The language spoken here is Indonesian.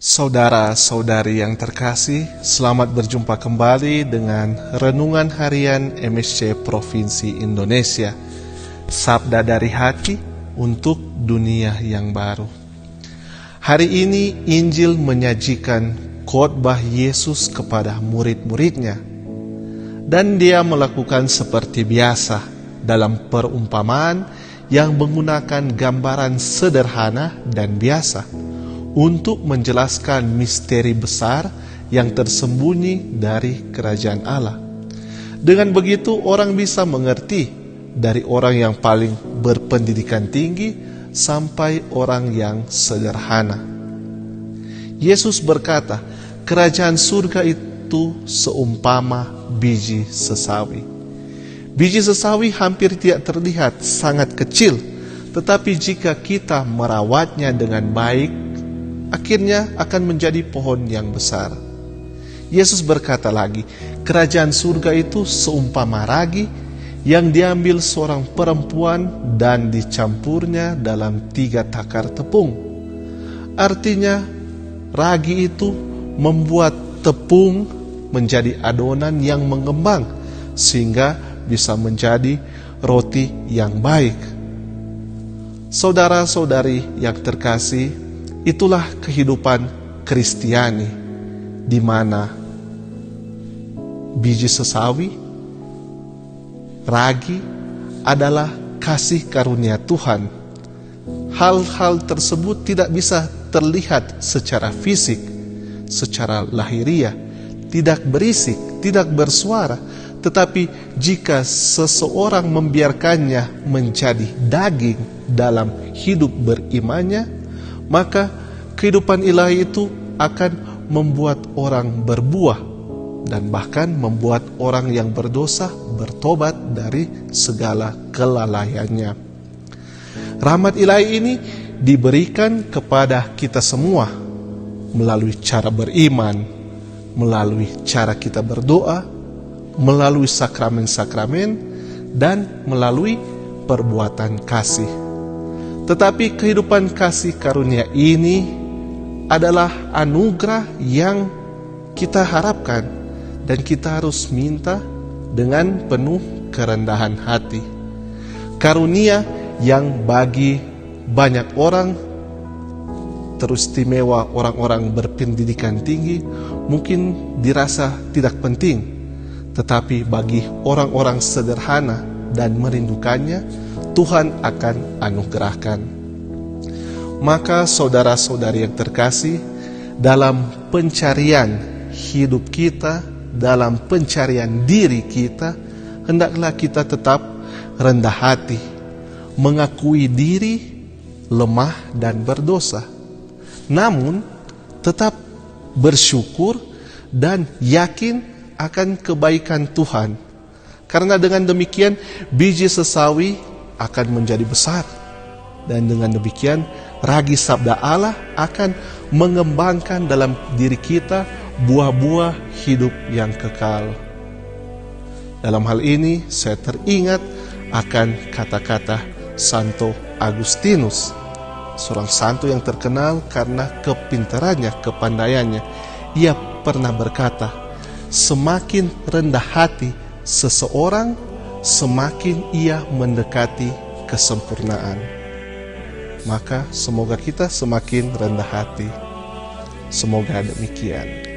Saudara-saudari yang terkasih, selamat berjumpa kembali dengan Renungan Harian MSC Provinsi Indonesia. Sabda dari hati untuk dunia yang baru. Hari ini Injil menyajikan khotbah Yesus kepada murid-muridnya. Dan dia melakukan seperti biasa dalam perumpamaan yang menggunakan gambaran sederhana dan biasa untuk menjelaskan misteri besar yang tersembunyi dari kerajaan Allah. Dengan begitu orang bisa mengerti dari orang yang paling berpendidikan tinggi sampai orang yang sederhana. Yesus berkata, kerajaan surga itu seumpama biji sesawi. Biji sesawi hampir tidak terlihat, sangat kecil, tetapi jika kita merawatnya dengan baik, akhirnya akan menjadi pohon yang besar. Yesus berkata lagi, kerajaan surga itu seumpama ragi yang diambil seorang perempuan dan dicampurnya dalam 3 takar tepung. Artinya, ragi itu membuat tepung menjadi adonan yang mengembang sehingga bisa menjadi roti yang baik. Saudara-saudari yang terkasih, itulah kehidupan Kristiani, di mana biji sesawi, ragi adalah kasih karunia Tuhan. Hal-hal tersebut tidak bisa terlihat secara fisik, secara lahiriah, tidak berisik, tidak bersuara. Tetapi jika seseorang membiarkannya menjadi daging dalam hidup berimannya, maka kehidupan ilahi itu akan membuat orang berbuah dan bahkan membuat orang yang berdosa bertobat dari segala kelalaiannya. Rahmat ilahi ini diberikan kepada kita semua melalui cara beriman, melalui cara kita berdoa, melalui sakramen-sakramen, dan melalui perbuatan kasih. Tetapi kehidupan kasih karunia ini adalah anugerah yang kita harapkan dan kita harus minta dengan penuh kerendahan hati. Karunia yang bagi banyak orang, teristimewa orang-orang berpendidikan tinggi, mungkin dirasa tidak penting. Tetapi bagi orang-orang sederhana dan merindukannya, Tuhan akan anugerahkan. Maka saudara-saudari yang terkasih, dalam pencarian hidup kita, dalam pencarian diri kita, hendaklah kita tetap rendah hati, mengakui diri lemah dan berdosa, namun tetap bersyukur dan yakin akan kebaikan Tuhan. Karena dengan demikian biji sesawi akan menjadi besar, dan dengan demikian ragi sabda Allah akan mengembangkan dalam diri kita buah-buah hidup yang kekal. Dalam hal ini saya teringat akan kata-kata Santo Agustinus, seorang santo yang terkenal karena kepintarannya, kepandaiannya. Ia pernah berkata, semakin rendah hati seseorang, semakin ia mendekati kesempurnaan. Maka semoga kita semakin rendah hati. Semoga demikian.